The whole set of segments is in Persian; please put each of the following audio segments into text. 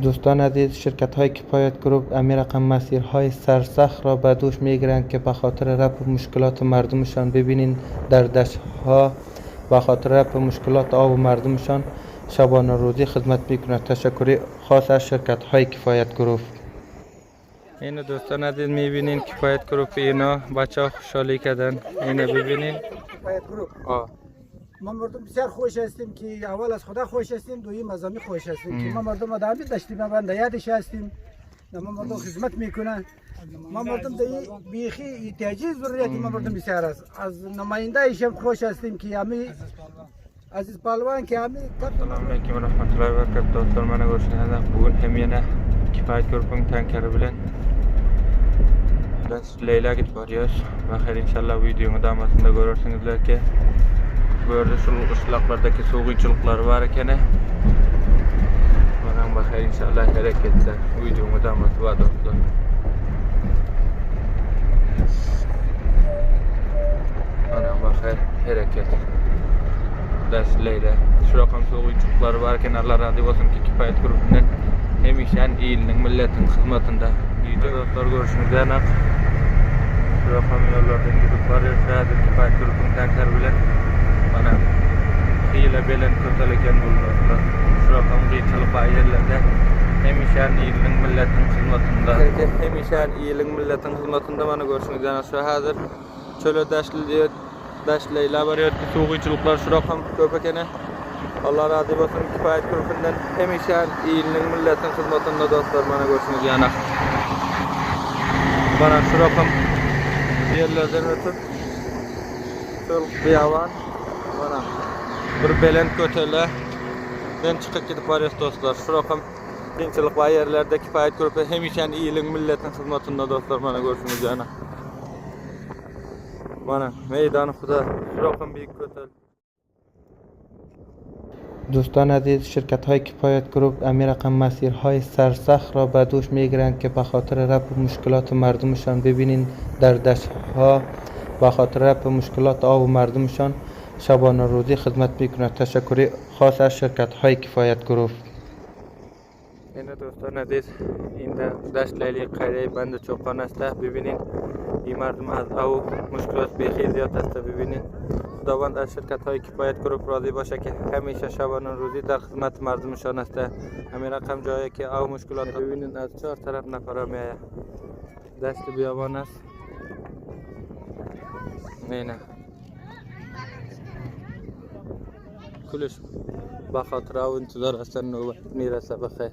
دوستان عزیز، شرکت‌های کفایت گروپ امی رقم مسیرهای سرسخت را به دوش میگیرند که به خاطر رفع مشکلات مردمشان. ببینین در دشت‌ها به خاطر رفع مشکلات آب و مردمشان شبانه روزی خدمت میکنند. تشکری خاص از شرکت‌های کفایت گروپ. اینو دوستان عزیز میبینین کفایت گروپ، اینا بچه ها خوشحالی کردن. اینو ببینین کفایت گروپ. ما مردم بسیار خوش هستیم که اول از خدا خوش هستیم، دوم از امی خوش هستیم که ما مردم آدمی داشتیم، ما بنده یادش هستیم، ما مردم خدمت میکنن. ما مردم بیخی احتیاجی ضروریاتی ما مردم بسیار است. از نماینده ایشم خوش هستیم که امی عزیز پالوان که امی. Assalomu alaykum va rahmatullohi va barakatuh. Do'stlar, mana ko'rishingizdan bugun ham yana kifayat gurupining tankari bilan biz Leyla gitib boryapmiz va xayr inshaalloh videoning davomida ko'rarsizlarki bu yerda shu qishloqlardagi sug'urchiliklar bor ekan. Mana bu xayr inshaalloh harakatda videoning davomida va do'stlar. Mana bu xayr harakat. Leyla. Şu rakam sug'urchiliklar bor ekan. Alloh razı olsun ki kifayat gurupining hamisha elning millating xizmatida. Video do'stlar ko'rishingizdan şu rakam yo'llardan yurib boryapsiz. Kifayat gurupining tankari bilan mana xiyla bilan ko'tarilgan do'stlar. Şu rakam qiyinchilik yerlarda hamisha elning millating xizmatida. Hamisha elning millating xizmatida mana ko'rishingizdan şu hozir cho'la Leyla boryapti. Sug'urchiliklar şu rakam ko'p ekan. Allah razı olsun kifayat gurupinden hamisha elning millating xizmatida do'stlar. Mana ko'rishingiz yana mana şu rakam yerlerden ötüp şol biyavan mana bir belen ko'tala ben chiqib ketib boryapti do'stlar. Şu rakam qiyinchilik va yerlarda kifayat gurupi hamisha elning millating xizmatida do'stlar. Mana ko'rishingiz yana mana meydanı xudo şu rakam büyük ko'tal. دوستان عزیز، شرکت‌های کفایت گروپ امی رقم مسیرهای سرسخت را به دوش میگیرند که به خاطر رفع مشکلات مردمشان. ببینین در دشت‌ها به خاطر رفع مشکلات آب و مردمشان شبانه روزی خدمت میکنند. تشکری خاص از شرکت‌های کفایت گروپ. این دوستان عزیز، این دشت لیلی قریه بند چوقان است. ببینین این مردم از آب مشکلات بیخی زیاد است. ببینین خداوند از شرکت‌های کفایت گروپ راضی باشه که همیشه شبانه روزی در خدمت مردمشان است. همین رقم جایی که آب مشکلات ببینین از چهار طرف نفرا میآید. دشت بیابان است. نه کلش به خاطر او انتظار هستن نوبت میرسه بخیر.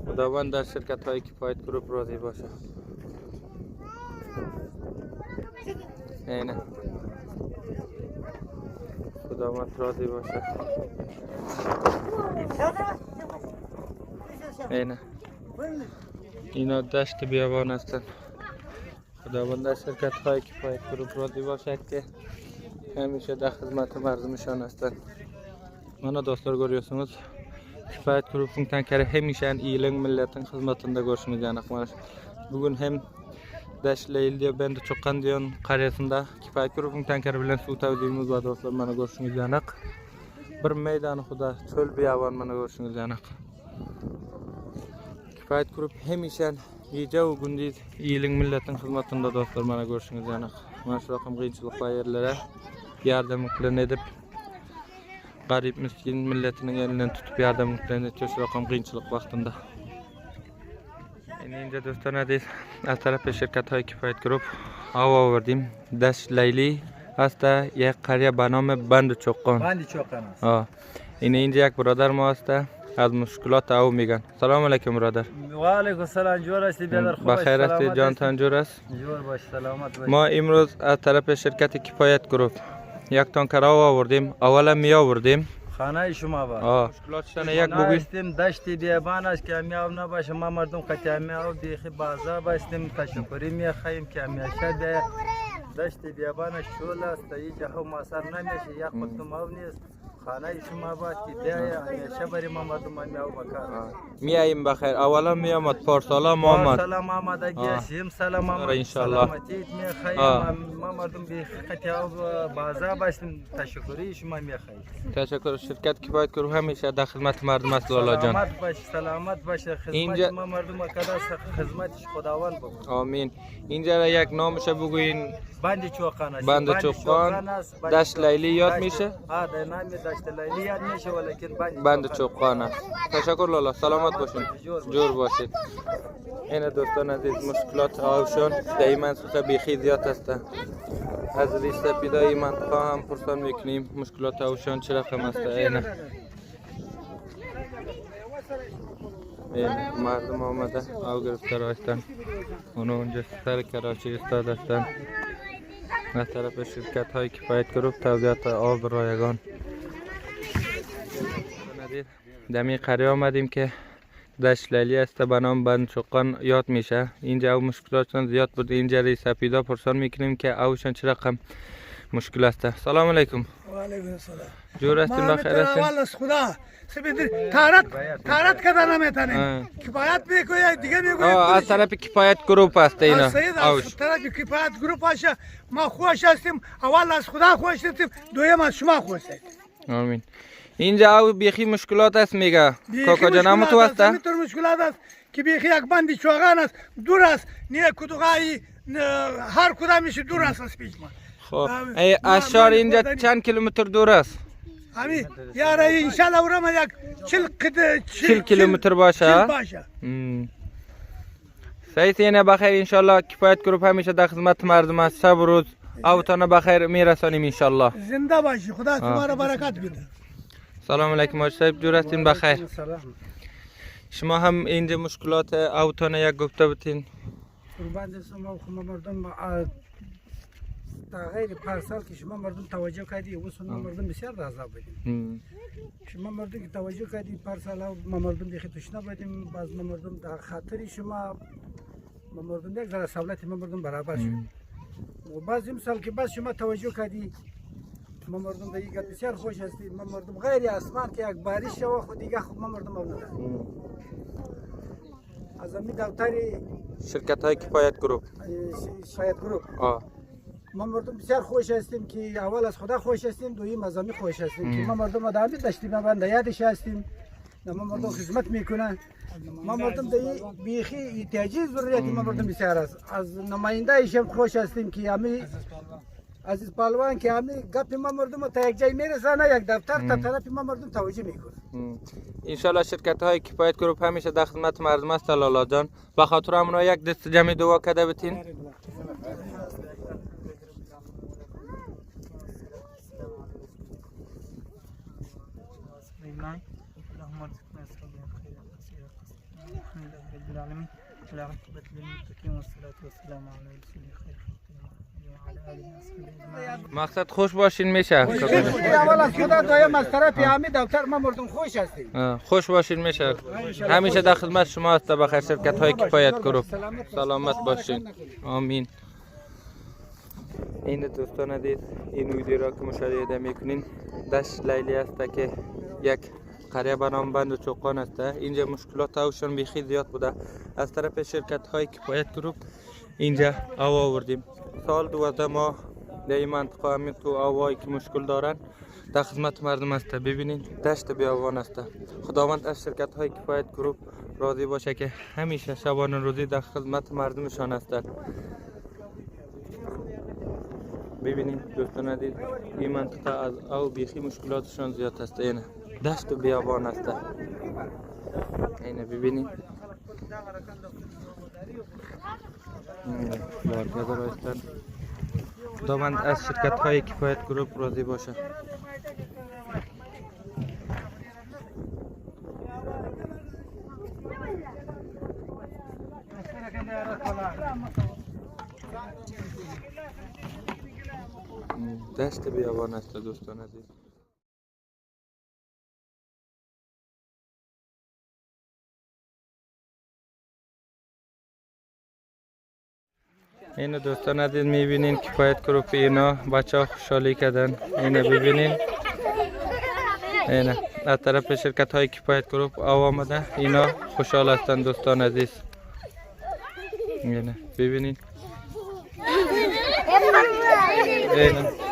خداوند در شرکت‌های کفایت گروپ راضی باشه. نه خداوند راضی باشه. نه اینا دشت بیابان هستن. خداوند در شرکت‌های کفایت گروپ راضی باشه که همیشه در خدمت مردمشان هستن. mana do'stlar ko'ryapsizmi? Kifayat gurupining tankari hamisha elning millating xizmatida ko'rishingiz aniq. Mana bugun ham Dasht Leyla bandi cho'qqan degan qaryasida kifayat gurupining tankari bilan suv tavziyimiz bor do'stlar. Mana ko'rishingiz aniq. Bir maydoni xudo cho'l biyabon mana ko'rishingiz aniq. Kifayat gurup hamisha gece va gündüz elning millating xizmatida do'stlar. Mana ko'rishingiz aniq. Mana shu raqam qiyinchilik yerlere yordam qilinib garip miskin milletinin elinden tutup yardımlıklarını şu rakam qiyinchilik vaqtında. Endi do'stlar aziz, az tarafı şirkat‌های کفایت گروپ hava verdim. Dasht Leyli hasta یک قریه به نام بند چوقان. بند چوقان است. اینجا یک برادر ما هست از مشکلات او میگن. سلام علیکم برادر. و علیکم السلام. جور هستی برادر؟ خوب بخیر هستی؟ جانتان جور است؟ جور باش، سلامت باش. ما امروز از طرف شرکت کفایت گروپ یک تانکر آوردیم. اولا می آوردیم خانه شما با مشکلاتشان یک بگوییم. دشت بیابان است که میاب نباشه. ما مردم قطعا میاب بیخی بازار بستیم. تشکری میخواهیم که همیشه دشت بیابان شول است. اینجا هم اثر نمیشه. یک قطعه آب نیست. خانه شما باید که ده همیشه برای ما مردم میاو بکار میاییم بخیر. اولا میامد پارسالا محمد سلام آمدگی سیم سلام آمد انشالله سلامتی میخوایم ما مردم به خطا بازار باشیم. تشکری شما میخوایم. تشکر. شرکت کفایت گروه همیشه در خدمت مردم است لالا جان. سلامت باش خدمت اینجا ما مردم کدا خدمتش خداوند بکن. آمین. اینجا را یک نامش بگوین. بند چوقان است. بند چوقان دشت لیلی یاد میشه؟ در نام دشت لیلی یاد میشه ولیکن بند چوقان است. تشکر لالا. سلامت باشین. جور باشید. این دوستان عزیز مشکلات آوشان در این منطقه بیخی زیاد است. از ریشته پیدای منطقه هم پرسان میکنیم مشکلات آوشان چه رقم است. این مردم آمده آو گرفته رایستن. اونجا سر کراچی استاد هستند. از طرف شرکت های کفایت گروپ توزیعات آب رایگان. دمی قریه آمدیم که دشت لیلی است به نام بند چوقان یاد میشه. اینجا او مشکلاتشان زیاد بود. اینجا ری سپیدا پرسان میکنیم که اوشان چه رقم مشکل است. سلام علیکم. و علیکم السلام. جور هستیم بخیر هستیم؟ اول از خدا سپیدی تارت کده نمیتنیم. کفایت میگوید دیگه میگوید. از طرف کفایت گروپ است اینا. از طرف کفایت گروپ باشه ما خوش هستیم. اول از خدا خوش هستیم. دوم از شما خوش هستیم. آمین. اینجا او بیخی مشکلات است میگه. کاکا جان هم تو هسته؟ همینطور مشکلات است که بیخی یک بندی چوغان است دور است. نه کدوغایی هر کدامش دور است از پیش ما. خب اشار اینجا چند کیلومتر دور است؟ همین یاره انشالله اورم یک 40 کیلومتر باشه. سعید اینه بخیر انشالله. کفایت گروپ همیشه در خدمت مردم است. شب و روز اوتان بخیر میرسانیم انشالله. زنده باشی. خدا شما را برکت بده. سلام علیکم حاج صاحب. جور هستین بخیر؟ شما هم اینجا مشکلات اوتان یک گفته بودین. قربان شما خو مردم تغییر پارسال که شما مردم توجه کردی و شما مردم بسیار عذاب بدیم. شما مردم که توجه کردی پارسال ما مردم دیگه تشنه بودیم. باز ما مردم در خاطر شما ما مردم یک ذره سہولت ما مردم برابر شد. و باز این سال که باز شما توجه کردی ما مردم دیگه بسیار خوش هستیم. ما مردم غیر آسمان که یک بارش شو خود دیگه خود ما مردم نداریم. از امید دفتری شرکت های کفایت گروپ ما مردم بسیار خوش هستیم که اول از خدا خوش هستیم. دویم از امی خوش هستیم که ما مردم دامید داشتیم ما بنده یادش هستیم. ما مردم خدمت میکنن. ما مردم بیخی احتیاجی ضروریاتی ما مردم بسیار است. از نماینده ایشم خوش هستیم که امی عزیز پهلوان که امی گپ ما مردم تا یک جای میرسانه یک دفتر تا طرف ما مردم توجه میکنه. انشالله شرکت های کفایت گروپ همیشه در خدمت مردم است لالا جان. به خاطر امنا یک دست جمع دعا کده بتین. مقصد خوش باشین میشه. اول از خدا دویم از طرف همین دفتر ما مردم خوش هستیم. خوش باشین میشه. همیشه در خدمت شما است بخیر شرکت های کفایت گروپ. سلامت باشین. آمین. این دوستان عزیز این ویدیو را که مشاهده میکنین دشت لیلی است که یک قریه به نام بند چوقان است. اینجا مشکلات اوشان بیخی زیاد بوده. از طرف شرکت های کفایت گروپ اینجا آوا آوردیم. سال 12 ماه در این منطقه همین تو آوایی که مشکل دارن در خدمت مردم است. ببینین دشت بیابان است. خداوند از شرکت های کفایت گروپ راضی باشه که همیشه شبانه روزی در خدمت مردمشان است. ببینین دوستان عزیز این منطقه از او بیخی مشکلاتشان زیاد است. اینه دشت و بیابان است. اینه ببینین بارگذار هستند. خداوند از شرکت های کفایت گروپ راضی باشه. دشت بیابان است دوستان عزیز. اینو دوستان عزیز میبینین کفایت گروپ اینا بچه ها خوشحالی کردن. اینو ببینین اینه از طرف شرکت های کفایت گروپ آمده اینا خوشحال هستند دوستان عزیز. اینه ببینید اینه